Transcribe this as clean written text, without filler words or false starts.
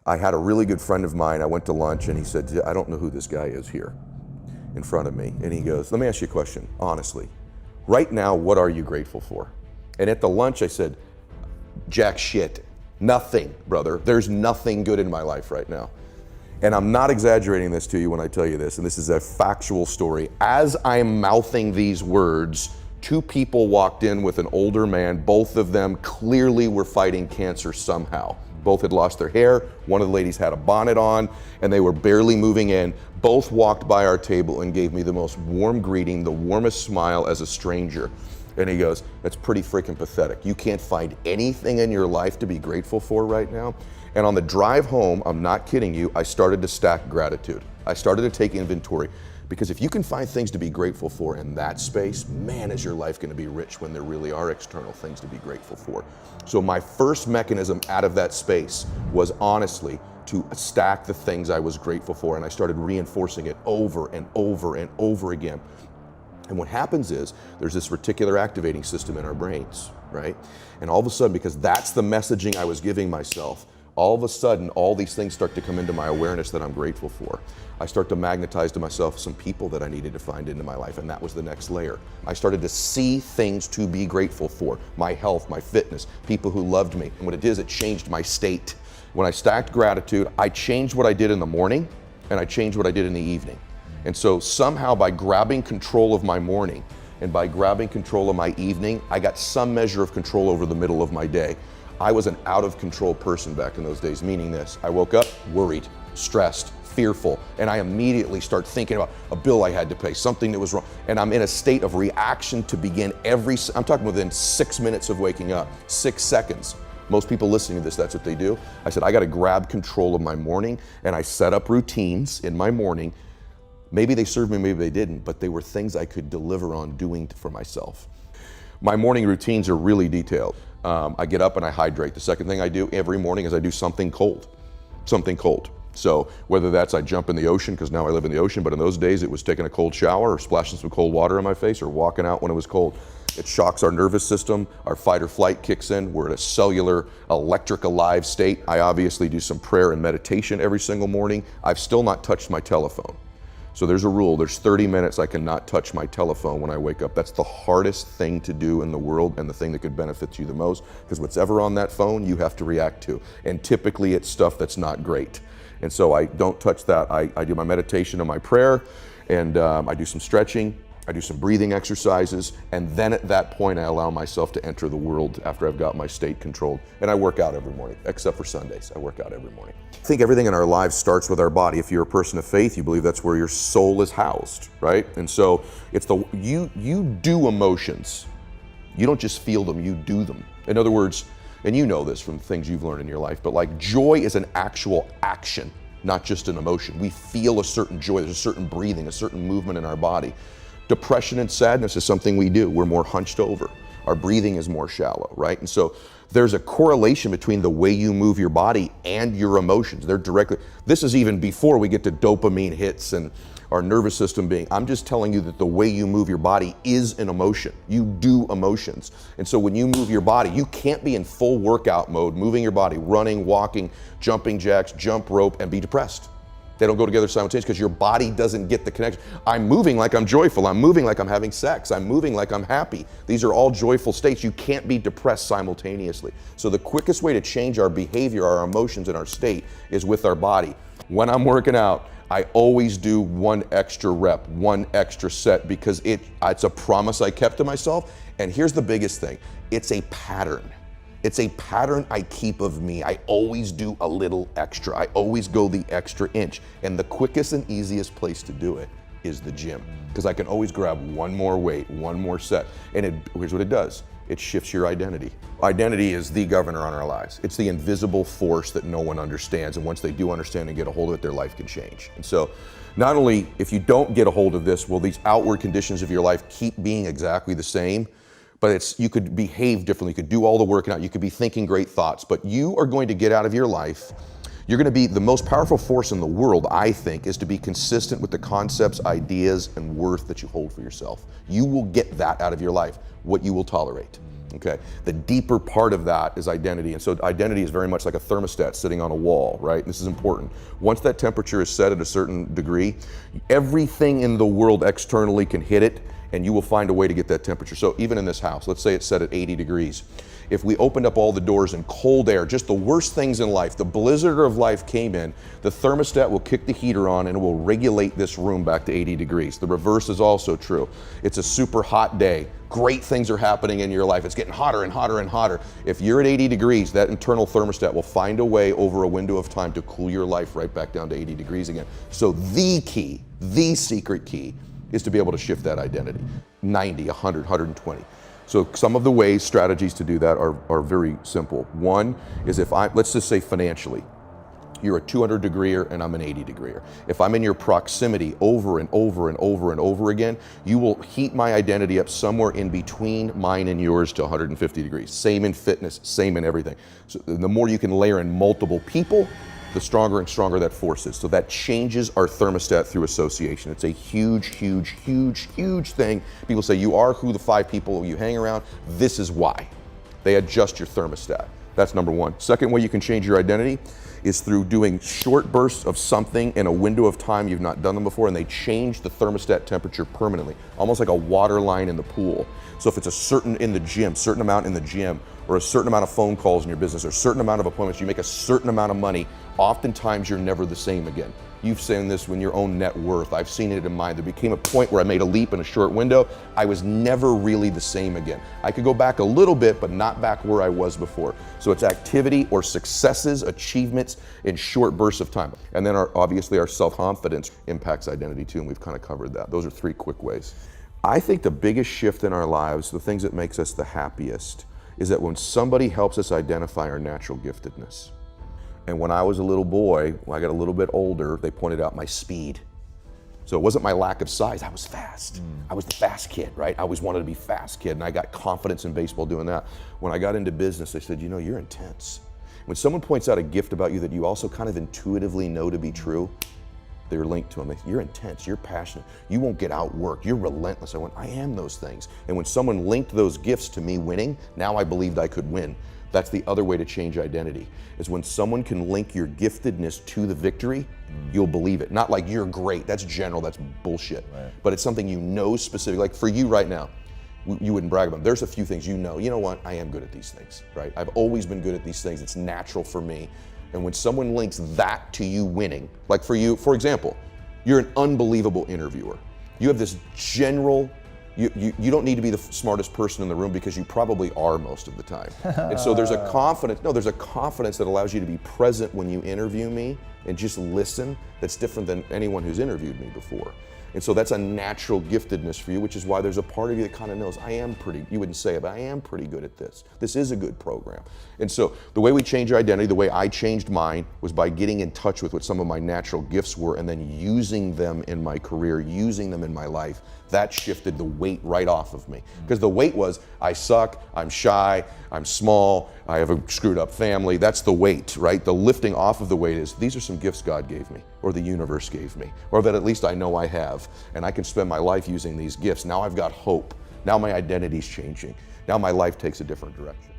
I had a really good friend of mine, I went to lunch and he said, I don't know who this guy is here in front of me. And he goes, let me ask you a question, honestly. Right now, what are you grateful for? And at the lunch I said, jack shit, nothing, brother. There's nothing good in my life right now. And I'm not exaggerating this to you when I tell you this, and this is a factual story. As I'm mouthing these words, two people walked in with an older man. Both of them clearly were fighting cancer somehow. Both had lost their hair. One of the ladies had a bonnet on, and they were barely moving in. Both walked by our table and gave me the most warm greeting, the warmest smile as a stranger. And he goes, that's pretty freaking pathetic. You can't find anything in your life to be grateful for right now. And on the drive home, I'm not kidding you, I started to stack gratitude. I started to take inventory, because if you can find things to be grateful for in that space, man, is your life going to be rich when there really are external things to be grateful for. So my first mechanism out of that space was honestly to stack the things I was grateful for, and I started reinforcing it over and over and over again. And what happens is there's this reticular activating system in our brains, right? And all of a sudden, because that's the messaging I was giving myself, all of a sudden, all these things start to come into my awareness that I'm grateful for. I start to magnetize to myself some people that I needed to find into my life, and that was the next layer. I started to see things to be grateful for. My health, my fitness, people who loved me. And what it is, it changed my state. When I stacked gratitude, I changed what I did in the morning, and I changed what I did in the evening. And so somehow by grabbing control of my morning and by grabbing control of my evening, I got some measure of control over the middle of my day. I was an out of control person back in those days, meaning this: I woke up worried, stressed, fearful, and I immediately start thinking about a bill I had to pay, something that was wrong. And I'm in a state of reaction to begin I'm talking within 6 minutes of waking up, 6 seconds. Most people listening to this, that's what they do. I said, I got to grab control of my morning, and I set up routines in my morning. Maybe they served me, maybe they didn't, but they were things I could deliver on doing for myself. My morning routines are really detailed. I get up and I hydrate. The second thing I do every morning is I do something cold. So whether that's I jump in the ocean, because now I live in the ocean, but in those days it was taking a cold shower or splashing some cold water in my face or walking out when it was cold. It shocks our nervous system, our fight or flight kicks in, we're at a cellular, electric alive state. I obviously do some prayer and meditation every single morning. I've still not touched my telephone. So there's a rule, there's 30 minutes I cannot touch my telephone when I wake up. That's the hardest thing to do in the world, and the thing that could benefit you the most, because what's ever on that phone, you have to react to. And typically it's stuff that's not great. And so I don't touch that. I do my meditation and my prayer, and I do some stretching, I do some breathing exercises, and then at that point I allow myself to enter the world after I've got my state controlled. And I work out every morning, except for Sundays. I work out every morning. I think everything in our lives starts with our body. If you're a person of faith, you believe that's where your soul is housed, right? And so it's you do emotions. You don't just feel them, you do them. In other words, and you know this from things you've learned in your life, but like joy is an actual action, not just an emotion. We feel a certain joy, there's a certain breathing, a certain movement in our body. Depression and sadness is something we do. We're more hunched over. Our breathing is more shallow, right? And so there's a correlation between the way you move your body and your emotions. They're directly, this is even before we get to dopamine hits and our nervous system being, I'm just telling you that the way you move your body is an emotion. You do emotions. And so when you move your body, you can't be in full workout mode, moving your body, running, walking, jumping jacks, jump rope, and be depressed. They don't go together simultaneously because your body doesn't get the connection. I'm moving like I'm joyful. I'm moving like I'm having sex. I'm moving like I'm happy. These are all joyful states. You can't be depressed simultaneously. So the quickest way to change our behavior, our emotions, and our state is with our body. When I'm working out, I always do one extra rep, one extra set, because it's a promise I kept to myself. And here's the biggest thing. It's a pattern. It's a pattern I keep of me. I always do a little extra. I always go the extra inch. And the quickest and easiest place to do it is the gym, because I can always grab one more weight, one more set. And here's what it does. It shifts your identity. Identity is the governor on our lives. It's the invisible force that no one understands. And once they do understand and get a hold of it, their life can change. And so not only if you don't get a hold of this, will these outward conditions of your life keep being exactly the same, but you could behave differently, you could do all the working out, you could be thinking great thoughts, but you are going to get out of your life, you're going to be the most powerful force in the world, I think, is to be consistent with the concepts, ideas, and worth that you hold for yourself. You will get that out of your life, what you will tolerate. Okay, the deeper part of that is identity. And so identity is very much like a thermostat sitting on a wall, right? This is important. Once that temperature is set at a certain degree, everything in the world externally can hit it, and you will find a way to get that temperature. So even in this house, let's say it's set at 80 degrees. If we opened up all the doors and cold air, just the worst things in life, the blizzard of life came in, the thermostat will kick the heater on and it will regulate this room back to 80 degrees. The reverse is also true. It's a super hot day. Great things are happening in your life. It's getting hotter and hotter and hotter. If you're at 80 degrees, that internal thermostat will find a way over a window of time to cool your life right back down to 80 degrees again. So the key, the secret key, is to be able to shift that identity. 90, 100, 120. So some of the ways, strategies to do that are very simple. One is let's just say financially, you're a 200 degreer and I'm an 80 degreer. If I'm in your proximity over and over and over and over again, you will heat my identity up somewhere in between mine and yours to 150 degrees. Same in fitness, same in everything. So the more you can layer in multiple people, the stronger and stronger that force is. So that changes our thermostat through association. It's a huge, huge, huge, huge thing. People say you are who the 5 people you hang around. This is why. They adjust your thermostat. That's number one. Second way you can change your identity is through doing short bursts of something in a window of time you've not done them before, and they change the thermostat temperature permanently, almost like a water line in the pool. So if it's a certain amount in the gym, or a certain amount of phone calls in your business, or a certain amount of appointments, you make a certain amount of money, oftentimes you're never the same again. You've seen this in your own net worth. I've seen it in mine. There became a point where I made a leap in a short window. I was never really the same again. I could go back a little bit, but not back where I was before. So it's activity or successes, achievements in short bursts of time. And then obviously our self-confidence impacts identity too, and we've kind of covered that. Those are 3 quick ways. I think the biggest shift in our lives, the things that makes us the happiest, is that when somebody helps us identify our natural giftedness. And when I was a little boy, when I got a little bit older, they pointed out my speed. So it wasn't my lack of size, I was fast. I was the fast kid, right? I always wanted to be fast kid, and I got confidence in baseball doing that. When I got into business, they said, you know, you're intense. When someone points out a gift about you that you also kind of intuitively know to be true, they're linked to them. They say, you're intense, you're passionate, you won't get outworked, you're relentless. I went, I am those things. And when someone linked those gifts to me winning, now I believed I could win. That's the other way to change identity, is when someone can link your giftedness to the victory, you'll believe it. Not like you're great, that's general, that's bullshit. Right. But it's something you know specific, like for you right now, you wouldn't brag about them. There's a few things you know what, I am good at these things, right? I've always been good at these things, it's natural for me. And when someone links that to you winning, like for you, for example, you're an unbelievable interviewer. You have this general, you don't need to be the smartest person in the room because you probably are most of the time. And so there's a confidence that allows you to be present when you interview me and just listen that's different than anyone who's interviewed me before. And so that's a natural giftedness for you, which is why there's a part of you that kind of knows, you wouldn't say it, but I am pretty good at this. This is a good program. And so the way we change your identity, the way I changed mine, was by getting in touch with what some of my natural gifts were and then using them in my career, using them in my life. That shifted the weight right off of me. Because the weight was, I suck, I'm shy, I'm small, I have a screwed up family. That's the weight, right? The lifting off of the weight is, these are some gifts God gave me, or the universe gave me, or that at least I know I have, and I can spend my life using these gifts. Now I've got hope. Now my identity's changing. Now my life takes a different direction.